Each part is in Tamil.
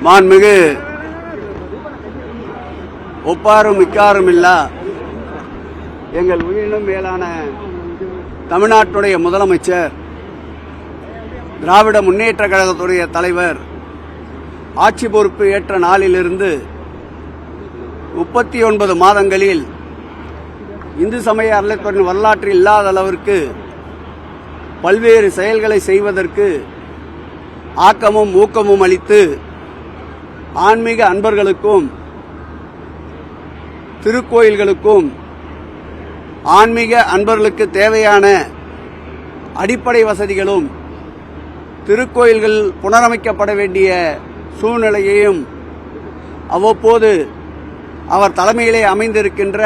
மாண்புமிகு ஒப்பாரும் மிக்காரும் இல்லா எங்கள் உயிரினும் மேலான தமிழ்நாட்டுடைய முதலமைச்சர், திராவிட முன்னேற்ற கழகத்துடைய தலைவர் ஆட்சி பொறுப்பு ஏற்ற நாளிலிருந்து 39 மாதங்களில் இந்து சமய அறநிலையத்துறையின் வரலாற்றில் இல்லாத அளவிற்கு பல்வேறு செயல்களை செய்வதற்கு ஆக்கமும் ஊக்கமும் அளித்து ஆன்மீக அன்பர்களுக்கும் திருக்கோயில்களுக்கும் ஆன்மீக அன்பர்களுக்கு தேவையான அடிப்படை வசதிகளும் திருக்கோயில்கள் புனரமைக்கப்பட வேண்டிய சூழ்நிலையையும் அவ்வப்போது அவர் தலைமையிலே அமைந்திருக்கின்ற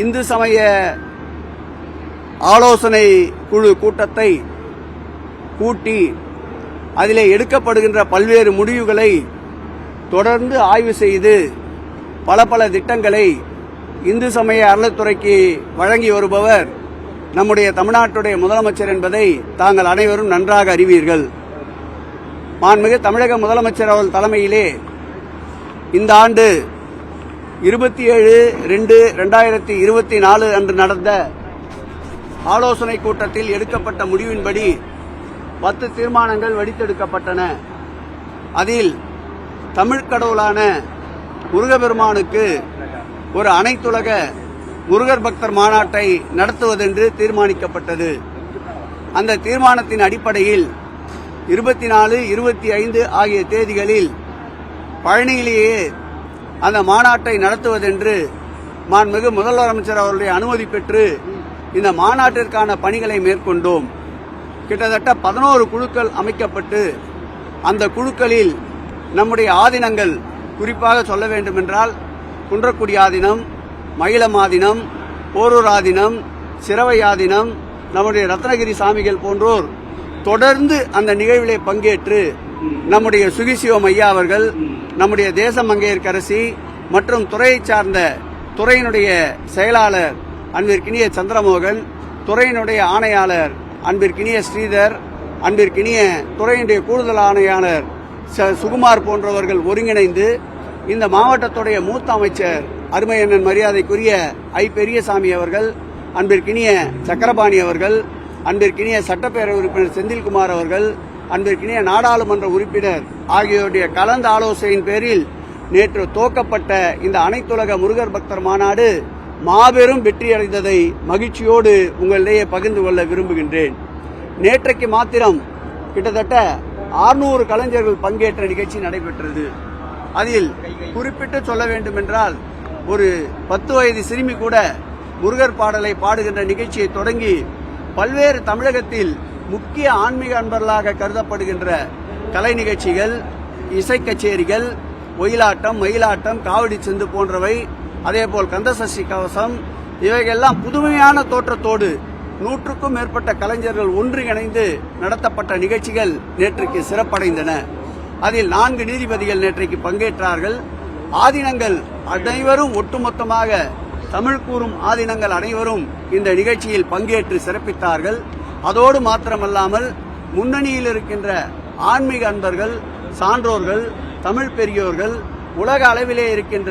இந்து சமய ஆலோசனை குழு கூட்டத்தை கூட்டி அதிலே எடுக்கப்படுகின்ற பல்வேறு முடிவுகளை தொடர்ந்து ஆய்வு செய்து பல திட்டங்களை இந்து சமய அறநிலையத்துறைக்கு வழங்கி வருபவர் நம்முடைய தமிழ்நாட்டுடைய முதலமைச்சர் என்பதை தாங்கள் அனைவரும் நன்றாக அறிவீர்கள். மாண்புமிகு தமிழக முதலமைச்சர் அவர்கள் தலைமையிலே இந்த ஆண்டு 27/2/2024 அன்று நடந்த ஆலோசனை கூட்டத்தில் எடுக்கப்பட்ட முடிவின்படி 10 தீர்மானங்கள் வடித்தெடுக்கப்பட்டன. அதில் தமிழ் கடவுளான முருகப்பெருமானுக்கு ஒரு அனைத்துலக முருகர் பக்தர் மாநாட்டை நடத்துவதென்று தீர்மானிக்கப்பட்டது. அந்த தீர்மானத்தின் அடிப்படையில் 24, 25 ஆகிய தேதிகளில் பழனியிலேயே அந்த மாநாட்டை நடத்துவதென்று மாண்புமிகு முதலமைச்சர் அவருடைய அனுமதி பெற்று இந்த மாநாட்டிற்கான பணிகளை மேற்கொண்டோம். கிட்டத்தட்ட 11 குழுக்கள் அமைக்கப்பட்டு அந்த குழுக்களில் நம்முடைய ஆதீனங்கள், குறிப்பாக சொல்ல வேண்டுமென்றால் குன்றக்குடி ஆதீனம், மயிலம் ஆதீனம், போரூர் ஆதீனம், சிரவை ஆதீனம், நம்முடைய ரத்னகிரி சாமிகள் போன்றோர் தொடர்ந்து அந்த நிகழ்விலே பங்கேற்று நம்முடைய சுகிசிவம் ஐயா அவர்கள், நம்முடைய தேசமங்கையர்க்கரசி மற்றும் துறையை சார்ந்த துறையினுடைய செயலாளர் அன்பிற்கினிய சந்திரமோகன், துறையினுடைய ஆணையாளர் அன்பிற்கினிய ஸ்ரீதர், அன்பிற்கினிய துறையினுடைய கூடுதல் ஆணையாளர் சுகுமார் போன்றவர்கள் ஒருங்கிணைந்து இந்த மாவட்டத்துடைய மூத்த அமைச்சர் அருமையண்ணன் மரியாதைக்குரிய பெரியசாமி அவர்கள், அன்பிற்கினிய சக்கரபாணி அவர்கள், அன்பிற்கினிய சட்டப்பேரவை உறுப்பினர் செந்தில்குமார் அவர்கள், அன்பிற்கினிய நாடாளுமன்ற உறுப்பினர் ஆகியோருடைய கலந்த ஆலோசனையின் பேரில் நேற்று துவக்கப்பட்ட இந்த அனைத்துலக முருகர் பக்தர் மாநாடு மாபெரும் வெற்றியடைந்ததை மகிழ்ச்சியோடு உங்களிடையே பகிர்ந்து கொள்ள விரும்புகின்றேன். நேற்றைக்கு மாத்திரம் கிட்டத்தட்ட 600 கலைஞர்கள் பங்கேற்ற நிகழ்ச்சி நடைபெற்றது. அதில் குறிப்பிட்டு சொல்ல வேண்டுமென்றால் ஒரு 10 வயது சிறுமி கூட முருகர் பாடலை பாடுகின்ற நிகழ்ச்சியை தொடங்கி பல்வேறு தமிழகத்தில் முக்கிய ஆன்மீக அன்பர்களாக கருதப்படுகின்ற கலை நிகழ்ச்சிகள், இசை கச்சேரிகள், ஒயிலாட்டம், மயிலாட்டம், காவடி சிந்து போன்றவை, அதேபோல் கந்தசஷ்டி கவசம், இவைகள்லாம் புதுமையான தோற்றத்தோடு 100க்கும் மேற்பட்ட கலைஞர்கள் ஒன்றிணைந்து நடத்தப்பட்ட நிகழ்ச்சிகள் நேற்றைக்கு சிறப்படைந்தன. அதில் 4 நீதிபதிகள் நேற்றைக்கு பங்கேற்றார்கள். ஆதீனங்கள் அனைவரும் ஒட்டுமொத்தமாக தமிழ் கூறும் ஆதீனங்கள் அனைவரும் இந்த நிகழ்ச்சியில் பங்கேற்று சிறப்பித்தார்கள். அதோடு மாத்திரமல்லாமல் முன்னணியில் இருக்கின்ற ஆன்மீக அன்பர்கள், சான்றோர்கள், தமிழ் பெரியோர்கள், உலக அளவிலே இருக்கின்ற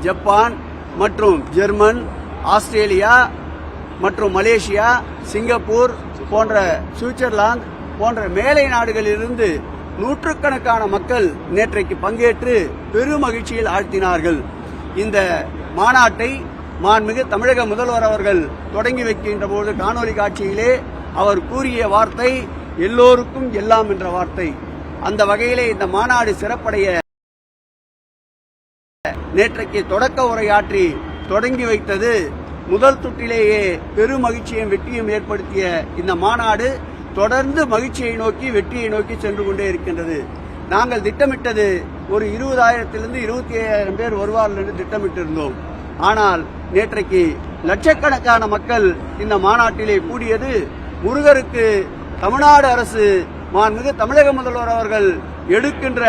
ஜப்பான் மற்றும் ஜெர்மன், ஆஸ்திரேலியா மற்றும் மலேசியா, சிங்கப்பூர் போன்ற சுவிட்சர்லாந்து போன்ற மேலை நாடுகளிலிருந்து நூற்றுக்கணக்கான மக்கள் நேற்றைக்கு பங்கேற்று பெரும் மகிழ்ச்சியில் ஆழ்த்தினார்கள். இந்த மாநாட்டை மாண்புமிகு தமிழக முதல்வர் அவர்கள் தொடங்கி வைக்கின்ற போது காணொலி காட்சியிலே அவர் கூறிய வார்த்தை எல்லோருக்கும் எல்லாம் என்ற வார்த்தை. அந்த வகையிலே இந்த மாநாடு சிறப்படைய நேற்றைக்கு தொடக்க உரையாற்றி தொடங்கி வைத்தது முதல் சுற்றிலேயே பெரும் மகிழ்ச்சியும் வெற்றியும் ஏற்படுத்திய இந்த மாநாடு தொடர்ந்து மகிழ்ச்சியை நோக்கி, வெற்றியை நோக்கி சென்று கொண்டே இருக்கின்றது. நாங்கள் திட்டமிட்டது ஒரு 20,000 - 25,000 பேர் வருவார்கள் என்று திட்டமிட்டிருந்தோம். ஆனால் நேற்றைக்கு லட்சக்கணக்கான மக்கள் இந்த மாநாட்டிலே கூடியது முருகருக்கு தமிழ்நாடு அரசு, மாண்புமிகு தமிழக முதல்வர் அவர்கள் எடுக்கின்ற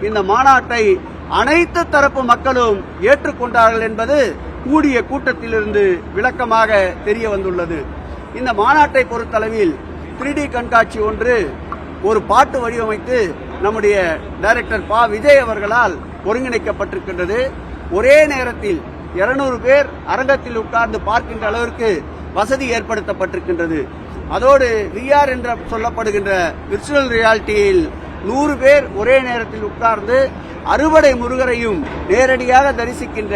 இந்த மாநாட்டை அனைத்து தரப்பு மக்களும் ஏற்றுக்கொண்டார்கள் என்பது கூடிய கூட்டத்திலிருந்து விளக்கமாக தெரிய வந்துள்ளது. இந்த மாநாட்டை பொறுத்தளவில் 3D கண்காட்சி ஒன்று, ஒரு பாட்டு வடிவமைத்து நம்முடைய டைரக்டர் பா விஜய் அவர்களால் ஒருங்கிணைக்கப்பட்டிருக்கின்றது. ஒரே நேரத்தில் 200 பேர் அரங்கத்தில் உட்கார்ந்து பார்க்கின்ற அளவிற்கு வசதி ஏற்படுத்தப்பட்டிருக்கின்றது. அதோடு VR என்ற சொல்லப்படுகின்ற விர்ச்சுவல் ரியாலிட்டியில் 100 பேர் ஒரே நேரத்தில் உட்கார்ந்து அறுபடை முருகரையும் நேரடியாக தரிசிக்கின்ற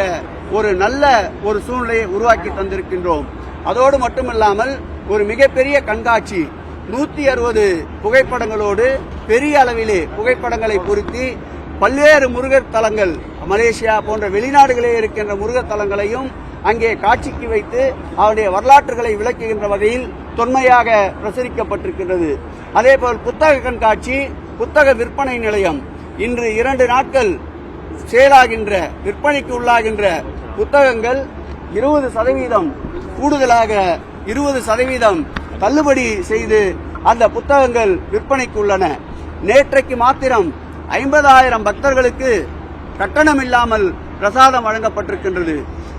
ஒரு நல்ல ஒரு சூழ்நிலையை உருவாக்கி தந்திருக்கின்றோம். அதோடு மட்டுமல்லாமல் ஒரு மிகப்பெரிய கண்காட்சி 160 புகைப்படங்களோடு பெரிய அளவிலே புகைப்படங்களை பொருத்தி பல்வேறு முருகர் தலங்கள் மலேசியா போன்ற வெளிநாடுகளே இருக்கின்ற முருகர் தலங்களையும் அங்கே காட்சிக்கு வைத்து அவருடைய வரலாற்றுகளை விளக்குகின்ற வகையில் தொன்மையாக பிரசுரிக்கப்பட்டிருக்கின்றது. அதேபோல் புத்தக கண்காட்சி, புத்தக விற்பனை நிலையம் இன்று 2 நாட்கள் சேலாகின்ற விற்பனைக்கு உள்ளாகின்ற புத்தகங்கள் 20% கூடுதலாக 20% தள்ளுபடி செய்து அந்த புத்தகங்கள் விற்பனைக்கு உள்ளன. நேற்றைக்கு மாத்திரம் 50,000 பக்தர்களுக்கு கட்டணம் இல்லாமல் பிரசாதம் வழங்கப்பட்டிருக்கின்றது.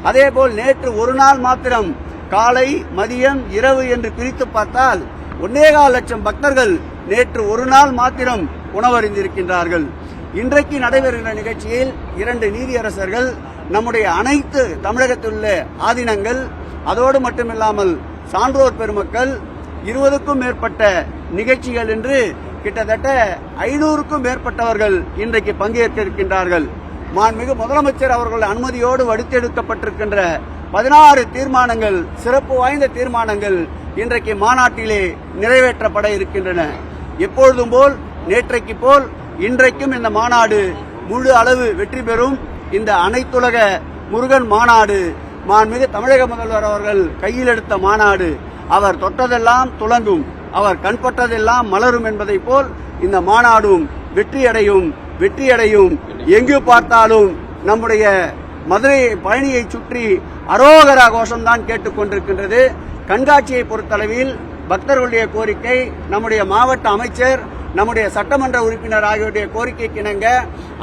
அதேபோல் நேற்று ஒரு நாள் மாத்திரம் காலை, மதியம், இரவு என்று பிரித்து பார்த்தால் 1.25 லட்சம் பக்தர்கள் நேற்று ஒரு நாள் மாத்திரம் உணவருந்திருக்கின்றார்கள். இன்றைக்கு நடைபெறுகின்ற நிகழ்ச்சியில் 2 நீதியரசர்கள் நம்முடைய அனைத்து தமிழகத்தில் உள்ள ஆதீனங்கள், அதோடு மட்டுமில்லாமல் சான்றோர் பெருமக்கள், 20க்கும் மேற்பட்ட நிகழ்ச்சிகள் என்று கிட்டத்தட்ட 500க்கும் மேற்பட்டவர்கள் இன்றைக்கு பங்கேற்க இருக்கின்றார்கள். மாண்புமிகு முதலமைச்சர் அவர்கள் அனுமதியோடு வடித்தெடுக்கப்பட்டிருக்கின்ற 16 தீர்மானங்கள், சிறப்பு வாய்ந்த தீர்மானங்கள் இன்றைக்கு மாநாட்டிலே நிறைவேற்றப்பட இருக்கின்றன. எப்பொழுதும் போல் நேற்றைக்கு போல் இன்றைக்கும் இந்த மாநாடு முழு அளவு வெற்றி பெறும். இந்த அனைத்துலக முருகன் மாநாடு மாண்புமிகு தமிழக முதல்வர் அவர்கள் கையில் எடுத்த மாநாடு. அவர் தொட்டதெல்லாம் துலங்கும், அவர் கண்பட்டதெல்லாம் மலரும் என்பதை போல் இந்த மாநாடும் வெற்றியடையும். எங்கு பார்த்தாலும் நம்முடைய மதுரை பழனியை சுற்றி அரோகரா கோஷம்தான் கேட்டுக்கொண்டிருக்கின்றது. கண்காட்சியை பொறுத்தளவில் பக்தர்களுடைய கோரிக்கை, நம்முடைய மாவட்ட அமைச்சர், நம்முடைய சட்டமன்ற உறுப்பினர் ஆகியோருடைய கோரிக்கைக்கு இணங்க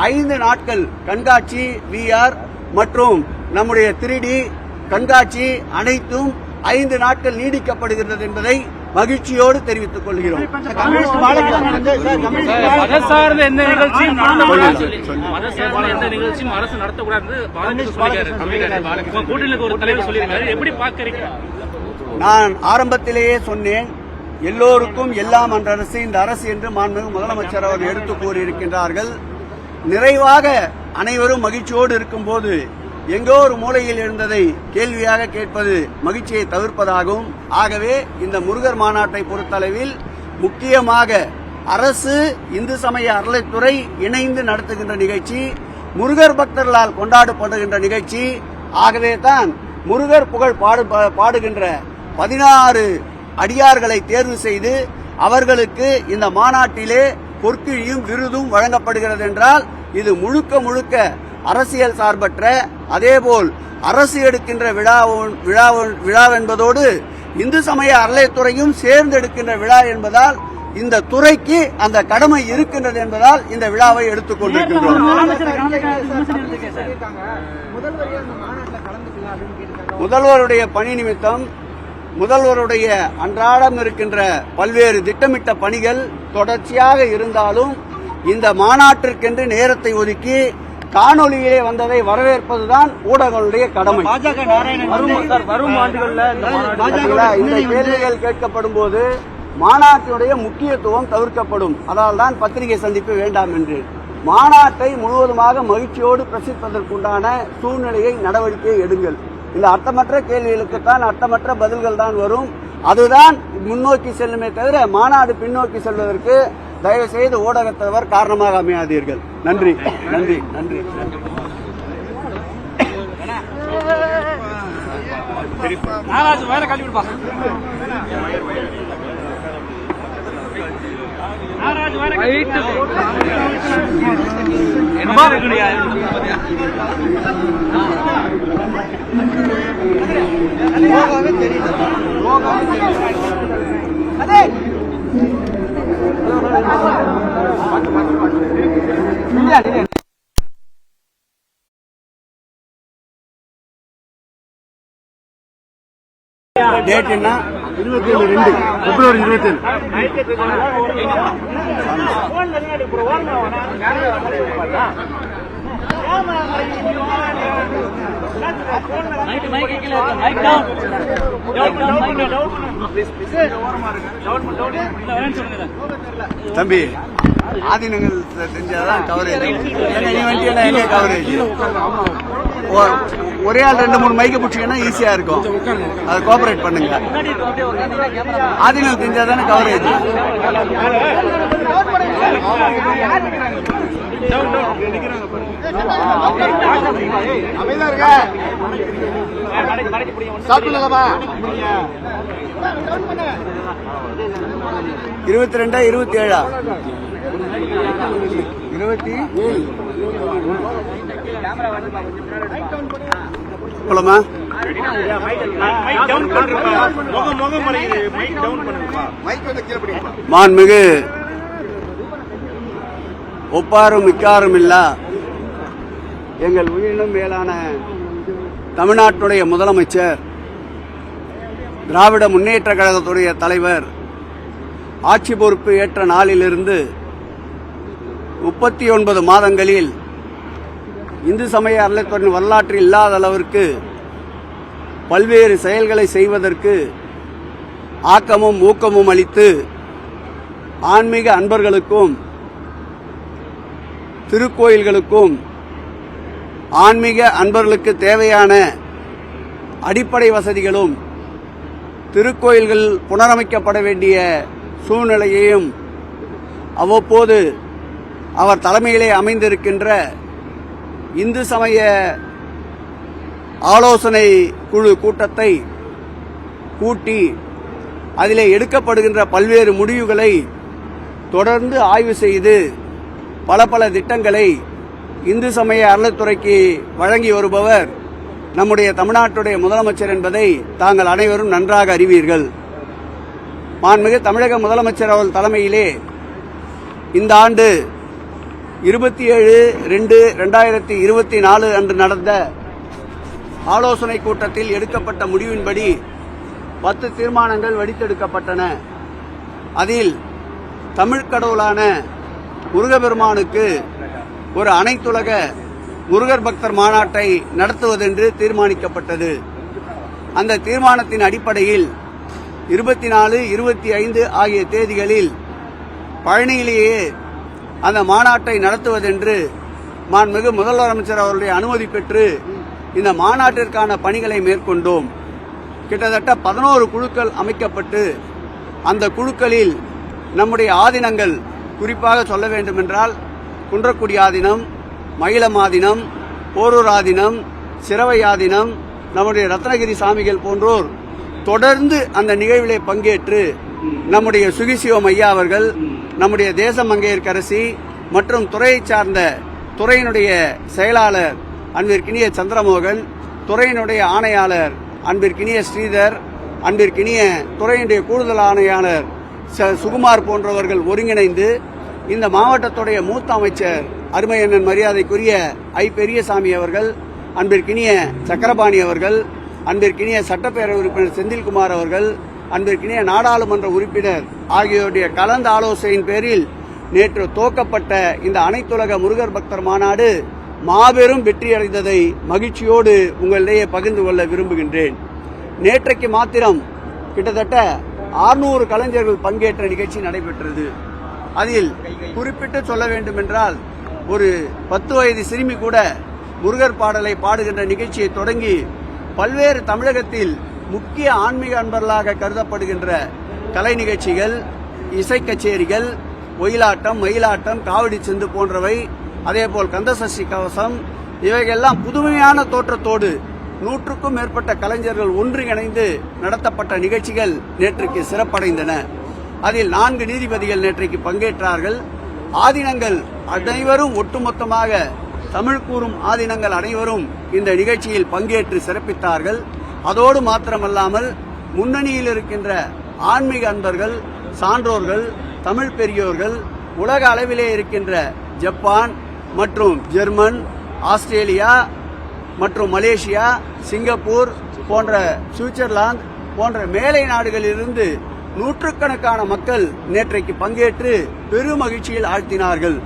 5 நாட்கள் கண்காட்சி VR மற்றும் நம்முடைய 3D கண்காட்சி அனைத்தும் 5 நாட்கள் நீடிக்கப்படுகிறது என்பதை மகிழ்ச்சியோடு தெரிவித்துக் கொள்கிறோம். நான் ஆரம்பத்திலேயே சொன்னேன், எல்லோருக்கும் எல்லாம் என்ற அரசு இந்த அரசு என்று மாண்புமிகு முதலமைச்சர் அவர்கள் எடுத்து கூறியிருக்கின்றார்கள். நிறைவாக அனைவரும் மகிழ்ச்சியோடு இருக்கும் போது எங்கோ ஒரு மூலையில் இருந்ததை கேள்வியாக கேட்பது மகிழ்ச்சியை தவிர்ப்பதாகும். ஆகவே இந்த முருகர் மாநாட்டை பொறுத்தளவில் முக்கியமாக அரசு, இந்து சமய அறநிலைத்துறை இணைந்து நடத்துகின்ற நிகழ்ச்சி, முருகர் பக்தர்களால் கொண்டாடப்படுகின்ற நிகழ்ச்சி. ஆகவே தான் முருகர் புகழ் பாடுகின்ற 16 அடியார்களை தேர்வு செய்து அவர்களுக்கு இந்த மாநாட்டிலே பொற்கிழியும் விருதும் வழங்கப்படுகிறது என்றால் இது முழுக்க அரசியல் சார்பற்ற, அதேபோல் அரசு எடுக்கின்ற விழா என்பதோடு இந்து சமய அறநிலையத்துறையும் சேர்ந்து எடுக்கின்ற விழா என்பதால் இந்த துறைக்கு அந்த கடமை இருக்கின்றது என்பதால் இந்த விழாவை எடுத்துக் கொண்டிருக்கின்றோம். முதல்வருடைய பணி நிமித்தம் முதல்வருடைய அன்றாடம் இருக்கின்ற பல்வேறு திட்டமிட்ட பணிகள் தொடர்ச்சியாக இருந்தாலும் இந்த மாநாட்டிற்கென்று நேரத்தை ஒதுக்கி காணொலியிலே வந்ததை வரவேற்பதுதான் ஊடகங்களுடைய கடமை. வரும் ஆண்டுகளில் இந்த கேள்விகள் கேட்கப்படும் போது மாநாட்டினுடைய முக்கியத்துவம் தவிர்க்கப்படும். அதனால் தான் பத்திரிகை சந்திப்பு வேண்டாம் என்று. மாநாட்டை முழுவதுமாக மகிழ்ச்சியோடு பிரசிப்பதற்குண்டான சூழ்நிலையை நடவடிக்கையை எடுங்கள். இந்த அர்த்தமற்ற கேள்விகளுக்குத்தான் அர்த்தமற்ற பதில்கள் தான் வரும். அதுதான் முன்னோக்கி செல்லுமே தவிர மாநாடு பின்னோக்கி செல்வதற்கு தயவு செய்து ஊடகத்தவர் காரணமாக அமையாதீர்கள். நன்றி. டேட் என்ன? 27/2 பிப்ரவரி 27. தம்பி ஆதீனங்கள் தெரிஞ்சாதான் கவரேஜ். எங்க கவரேஜ்? ஒரே ஆள் 2-3 மைக்க பிடிச்சிங்கன்னா ஈஸியா இருக்கும். அதை கோஆபரேட் பண்ணுங்க. ஆதீனம் தெரிஞ்சாதானே கவரேஜ். இருபத்தி 27 போலாமா? மாண்புமிகு ஒப்பாரும் மிக்காரும் இல்லா எங்கள் உயிரினும் மேலான தமிழ்நாட்டுடைய முதலமைச்சர், திராவிட முன்னேற்ற கழகத்துடைய தலைவர் ஆட்சி பொறுப்பு ஏற்ற நாளிலிருந்து 39 மாதங்களில் இந்து சமய அறநிலையத்துறையின் வரலாற்றில் இல்லாத அளவிற்கு பல்வேறு செயல்களை செய்வதற்கு ஆக்கமும் ஊக்கமும் அளித்து ஆன்மீக அன்பர்களுக்கும் திருக்கோயில்களுக்கும் ஆன்மீக அன்பர்களுக்கு தேவையான அடிப்படை வசதிகளும் திருக்கோயில்கள் புனரமைக்கப்பட வேண்டிய சூழ்நிலையையும் அவ்வப்போது அவர் தலைமையிலே அமைந்திருக்கின்ற இந்து சமய ஆலோசனை குழு கூட்டத்தை கூட்டி அதிலே எடுக்கப்படுகின்ற பல்வேறு முடிவுகளை தொடர்ந்து ஆய்வு செய்து பல திட்டங்களை இந்து சமய அறநிலையத்துறைக்கு வழங்கி வருபவர் நம்முடைய தமிழ்நாட்டுடைய முதலமைச்சர் என்பதை தாங்கள் அனைவரும் நன்றாக அறிவீர்கள். மாண்புமிகு தமிழக முதலமைச்சர் அவர்கள் தலைமையிலே இந்த ஆண்டு 27/2/2024 அன்று நடந்த ஆலோசனை கூட்டத்தில் எடுக்கப்பட்ட முடிவின்படி 10 தீர்மானங்கள் வடித்தெடுக்கப்பட்டன. அதில் தமிழ் கடவுளான முருகப்பெருமானுக்கு ஒரு அனைத்துலக முருகர் பக்தர் மாநாட்டை நடத்துவதென்று தீர்மானிக்கப்பட்டது. அந்த தீர்மானத்தின் அடிப்படையில் 24, 25 ஆகிய தேதிகளில் பழனியிலேயே அந்த மாநாட்டை நடத்துவதென்று மாண்புமிகு முதலமைச்சர் அவருடைய அனுமதி பெற்று இந்த மாநாட்டிற்கான பணிகளை மேற்கொண்டோம். கிட்டத்தட்ட 11 குழுக்கள் அமைக்கப்பட்டு அந்த குழுக்களில் நம்முடைய ஆதீனங்கள், குறிப்பாக சொல்ல வேண்டுமென்றால் குன்றக்குடி ஆதீனம், மயிலம் ஆதீனம், போரூர் ஆதீனம், சிரவை ஆதீனம், நம்முடைய ரத்னகிரி சாமிகள் போன்றோர் தொடர்ந்து அந்த நிகழ்விலே பங்கேற்று நம்முடைய சுகிசிவம் ஐயா அவர்கள், நம்முடைய தேசமங்கையர்க்கரசி மற்றும் துறையை சார்ந்த துறையினுடைய செயலாளர் அன்பிற்கினிய சந்திரமோகன், துறையினுடைய ஆணையாளர் அன்பிற்கினிய ஸ்ரீதர், அன்பிற்கினிய துறையினுடைய கூடுதல் ஆணையாளர் சுகுமார் போன்றவர்கள் ஒருங்கிணைந்து இந்த மாவட்டத்துடைய மூத்த அமைச்சர் அருமையண்ணன் மரியாதைக்குரிய ஐ பெரியசாமி அவர்கள், அன்பிற்கினிய சக்கரபாணி அவர்கள், அன்பிற்கினிய சட்டப்பேரவை உறுப்பினர் செந்தில்குமார் அவர்கள், அன்பிற்கினிய நாடாளுமன்ற உறுப்பினர் ஆகியோருடைய கலந்த ஆலோசனையின் பேரில் நேற்று துவக்கப்பட்ட இந்த அனைத்துலக முருகர் பக்தர் மாநாடு மாபெரும் வெற்றியடைந்ததை மகிழ்ச்சியோடு உங்களிடையே பகிர்ந்து கொள்ள விரும்புகின்றேன். நேற்றைக்கு மாத்திரம் கிட்டத்தட்ட 600 கலைஞர்கள் பங்கேற்ற நிகழ்ச்சி நடைபெற்றது. அதில் குறிப்பிட்டு சொல்ல வேண்டுமென்றால் ஒரு 10 வயது சிறுமி கூட முருகர் பாடலை பாடுகின்ற நிகழ்ச்சியை தொடங்கி பல்வேறு தமிழகத்தில் முக்கிய ஆன்மீக அன்பர்களாக கருதப்படுகின்ற கலை நிகழ்ச்சிகள், இசை கச்சேரிகள், ஒயிலாட்டம், மயிலாட்டம், காவடி சிந்து போன்றவை, அதேபோல் கந்தசஷ்டி கவசம், இவைகள்லாம் புதுமையான தோற்றத்தோடு 100க்கும் மேற்பட்ட கலைஞர்கள் ஒன்றிணைந்து நடத்தப்பட்ட நிகழ்ச்சிகள் நேற்றைக்கு சிறப்படைந்தன. அதில் 4 நீதிபதிகள் நேற்றைக்கு பங்கேற்றார்கள். ஆதீனங்கள் அனைவரும் ஒட்டுமொத்தமாக தமிழ் கூறும் ஆதீனங்கள் அனைவரும் இந்த நிகழ்ச்சியில் பங்கேற்று சிறப்பித்தார்கள். அதோடு மாத்திரமல்லாமல் முன்னணியில் இருக்கின்ற ஆன்மீக அன்பர்கள், சான்றோர்கள், தமிழ் பெரியோர்கள், உலக அளவிலே இருக்கின்ற ஜப்பான் மற்றும் ஜெர்மன், ஆஸ்திரேலியா மற்றும் மலேசியா, சிங்கப்பூர் போன்ற சுவிட்சர்லாந்து போன்ற மேலை நாடுகளிலிருந்து நூற்றுக்கணக்கான மக்கள் நேற்றைக்கு பங்கேற்று பெரும் மகிழ்ச்சியில் ஆழ்த்தினார்கள்.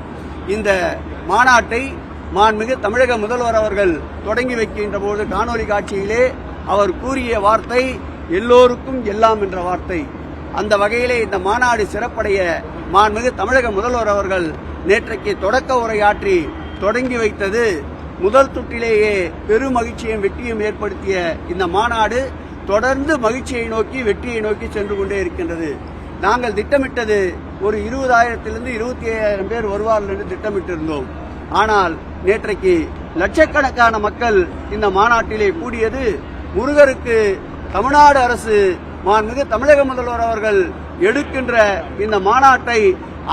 இந்த மாநாட்டை மாண்புமிகு தமிழக முதல்வர் அவர்கள் தொடங்கி வைக்கின்ற போது காணொலி காட்சியிலே அவர் கூறிய வார்த்தை எல்லோருக்கும் எல்லாம் என்ற வார்த்தை. அந்த வகையிலே இந்த மாநாடு சிறப்படைய மாண்புமிகு தமிழக முதல்வர் அவர்கள் நேற்றைக்கு தொடக்க உரையாற்றி தொடங்கி வைத்தது முதல் சுற்றிலேயே பெரும் மகிழ்ச்சியும் வெற்றியும் ஏற்படுத்திய இந்த மாநாடு தொடர்ந்து மகிழ்ச்சியை நோக்கி வெற்றியை நோக்கி சென்று கொண்டே இருக்கின்றது. நாங்கள் திட்டமிட்டது ஒரு 20,000 25,000 பேர் வருவார்கள் என்று திட்டமிட்டிருந்தோம். ஆனால் நேற்றைக்கு லட்சக்கணக்கான மக்கள் இந்த மாநாட்டிலே கூடியது முருகருக்கு தமிழ்நாடு அரசு மாண்புமிகு தமிழக முதல்வர் அவர்கள் எடுக்கின்ற இந்த மாநாட்டை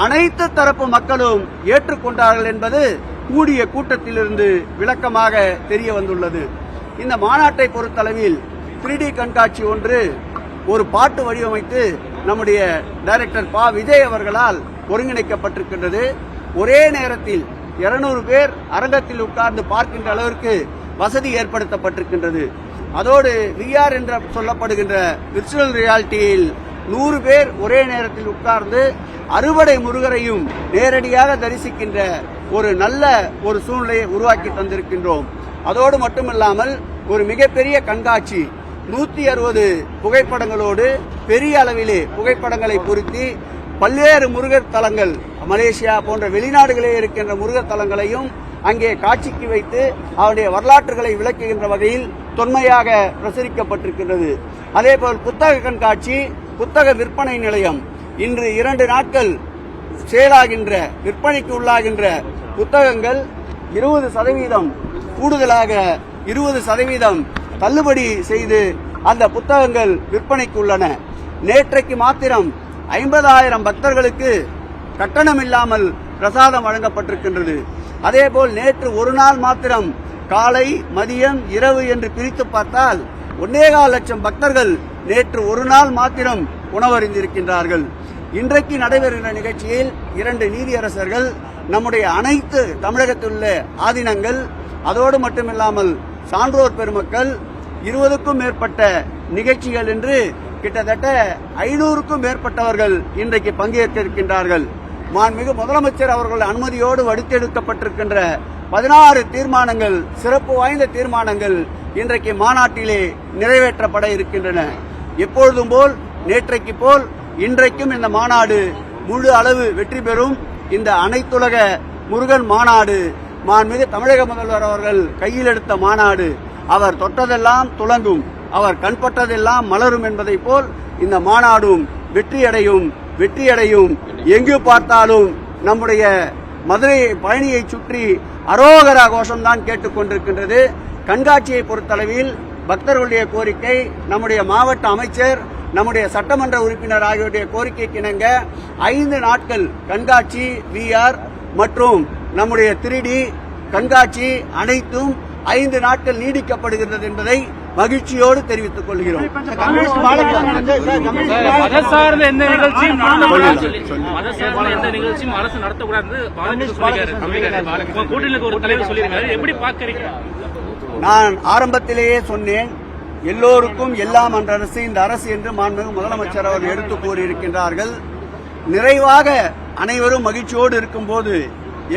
அனைத்து தரப்பு மக்களும் ஏற்றுக்கொண்டார்கள் என்பது கூடிய கூட்டத்திலிருந்து விளக்கமாக தெரிய வந்துள்ளது. இந்த மாநாட்டை பொறுத்தளவில் 3D கண்காட்சி ஒன்று ஒரு பாட்டு வடிவமைத்து நம்முடைய டைரக்டர் பா விஜய் அவர்களால் ஒருங்கிணைக்கப்பட்டிருக்கின்றது. ஒரே நேரத்தில் 200 பேர் அரங்கத்தில் உட்கார்ந்து பார்க்கின்ற அளவிற்கு வசதி ஏற்படுத்தப்பட்டிருக்கின்றது. அதோடு VR என்று சொல்லப்படுகின்ற விர்ச்சுவல் ரியாலிட்டியில் 100 பேர் ஒரே நேரத்தில் உட்கார்ந்து அறுபடை முருகரையும் நேரடியாக தரிசிக்கின்ற ஒரு நல்ல ஒரு சூழ்நிலையை உருவாக்கி தந்திருக்கின்றோம். அதோடு மட்டுமில்லாமல் ஒரு மிகப்பெரிய கண்காட்சி 160 புகைப்படங்களோடு பெரிய அளவிலே புகைப்படங்களை பொருத்தி பல்வேறு முருகர் தலங்கள் மலேசியா போன்ற வெளிநாடுகளே இருக்கின்ற முருகர் தலங்களையும் அங்கே காட்சிக்கு வைத்து அவருடைய வரலாற்றுகளை விளக்குகின்ற வகையில் தொன்மையாக பிரசுரிக்கப்பட்டிருக்கின்றது. அதேபோல் புத்தக கண்காட்சி, புத்தக விற்பனை நிலையம் இன்று 2 நாட்கள் சேலாகின்ற விற்பனைக்கு உள்ளாகின்ற புத்தகங்கள் 20% கூடுதலாக 20% தள்ளுபடி செய்து அந்த புத்தகங்கள் விற்பனைக்கு உள்ளன. நேற்றைக்கு மாத்திரம் 50,000 பக்தர்களுக்கு கட்டணம் இல்லாமல் பிரசாதம் வழங்கப்பட்டிருக்கின்றது. அதேபோல் நேற்று ஒரு நாள் மாத்திரம் காலை மதியம் இரவு என்று பிரித்து பார்த்தால் 1.25 லட்சம் பக்தர்கள் நேற்று ஒரு நாள் மாத்திரம் உணவருந்திருக்கின்றார்கள். இன்றைக்கு நடைபெறுகின்ற நிகழ்ச்சியில் 2 நீதியரசர்கள் நம்முடைய அனைத்து தமிழகத்தில் உள்ள ஆதீனங்கள் அதோடு மட்டுமில்லாமல் சான்றோர் பெருமக்கள் 20க்கும் மேற்பட்ட நிகழ்ச்சிகள் என்று கிட்டத்தட்ட 500க்கும் மேற்பட்டவர்கள் இன்றைக்கு பங்கேற்க இருக்கின்றார்கள். மாண்புமிகு முதலமைச்சர் அவர்கள் அனுமதியோடு வடித்தெடுக்கப்பட்டிருக்கின்ற 16 தீர்மானங்கள், சிறப்பு வாய்ந்த தீர்மானங்கள் இன்றைக்கு மாநாட்டிலே நிறைவேற்றப்பட இருக்கின்றன. எப்பொழுதும் போல் நேற்றைக்கு போல் இன்றைக்கும் இந்த மாநாடு முழு அளவு வெற்றி பெறும். இந்த அனைத்துலக முருகன் மாநாடு மாண்புமிகு தமிழக முதல்வர் அவர்கள் கையில் எடுத்த மாநாடு. அவர் தொட்டதெல்லாம் துலங்கும், அவர் கண்பட்டதெல்லாம் மலரும் என்பதை போல் இந்த மாநாடும் வெற்றியடையும். எங்கு பார்த்தாலும் நம்முடைய மதுரை பழனியை சுற்றி அரோகரா கோஷம்தான் கேட்டுக்கொண்டிருக்கின்றது. கண்காட்சியை பொறுத்தளவில் பக்தர்களுடைய கோரிக்கை, நம்முடைய மாவட்ட அமைச்சர், நம்முடைய சட்டமன்ற உறுப்பினர் ஆகியோருடைய கோரிக்கைக்கு இணங்க 5 நாட்கள் கண்காட்சி VR மற்றும் நம்முடைய 3D கண்காட்சி அனைத்தும் 5 நாட்கள் நீடிக்கப்படுகிறது என்பதை மகிழ்ச்சியோடு தெரிவித்துக் கொள்கிறோம். நான் ஆரம்பத்திலேயே சொன்னேன், எல்லோருக்கும் எல்லாம் என்ற அரசு இந்த அரசு என்று மாண்புமிகு முதலமைச்சர் அவர்கள் எடுத்து கூறியிருக்கின்றார்கள். நிறைவாக அனைவரும் மகிழ்ச்சியோடு இருக்கும் போது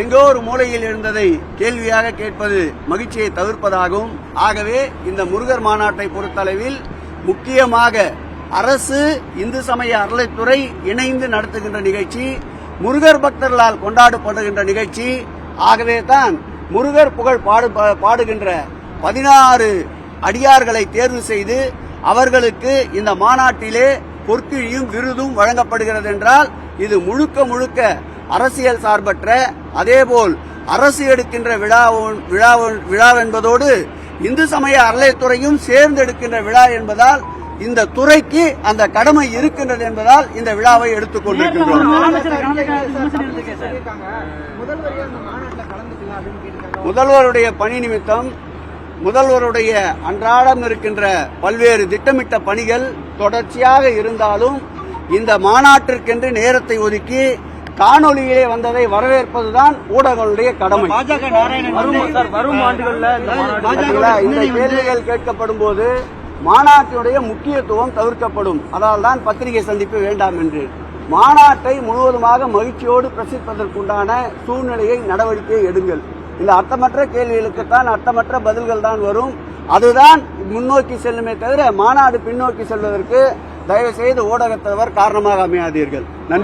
எங்கோ ஒரு மூலையில் இருந்ததை கேள்வியாக கேட்பது மகிழ்ச்சியை தவிர்ப்பதாகும். ஆகவே இந்த முருகர் மாநாட்டை பொறுத்தளவில் முக்கியமாக அரசு, இந்து சமய அறநிலைத்துறை இணைந்து நடத்துகின்ற நிகழ்ச்சி, முருகர் பக்தர்களால் கொண்டாடப்படுகின்ற நிகழ்ச்சி. ஆகவே தான் முருகர் புகழ் பாடுகின்ற 16 அடியார்களை தேர்வு செய்து அவர்களுக்கு இந்த மாநாட்டிலே பொற்கிழியும் விருதும் வழங்கப்படுகிறது என்றால் இது முழுக்க அரசியல் சார்பற்ற, அதேபோல் அரசு எடுக்கின்ற விழா என்பதோடு இந்து சமய அறநிலைத்துறையும் சேர்ந்து எடுக்கின்ற விழா என்பதால் இந்த துறைக்கு அந்த கடமை இருக்கின்றது என்பதால் இந்த விழாவை எடுத்துக் கொண்டிருக்கின்றோம். முதல்வருடைய பணி நிமித்தம் முதல்வருடைய அன்றாடம் இருக்கின்ற பல்வேறு திட்டமிட்ட பணிகள் தொடர்ச்சியாக இருந்தாலும் இந்த மாநாட்டிற்கென்று நேரத்தை ஒதுக்கி காணொலியிலே வந்ததை வரவேற்பதுதான் ஊடகங்களுடைய கடமை. வரும் ஆண்டுகளில் இந்த கேள்விகள் கேட்கப்படும் போது மாநாட்டினுடைய முக்கியத்துவம் தவிர்க்கப்படும். அதனால் தான் பத்திரிகை சந்திப்பு வேண்டாம் என்று. மாநாட்டை முழுவதுமாக மகிழ்ச்சியோடு பிரசிப்பதற்குண்டான சூழ்நிலையை நடவடிக்கையை எடுங்கள். இந்த அர்த்தமற்ற கேள்விகளுக்குத்தான் அர்த்தமற்ற பதில்கள் தான் வரும். அதுதான் முன்னோக்கி செல்லுமே தவிர மாநாடு பின்னோக்கி செல்வதற்கு தயவு செய்து ஊடகத்தவர் காரணமாக அமையாதீர்கள். நன்றி.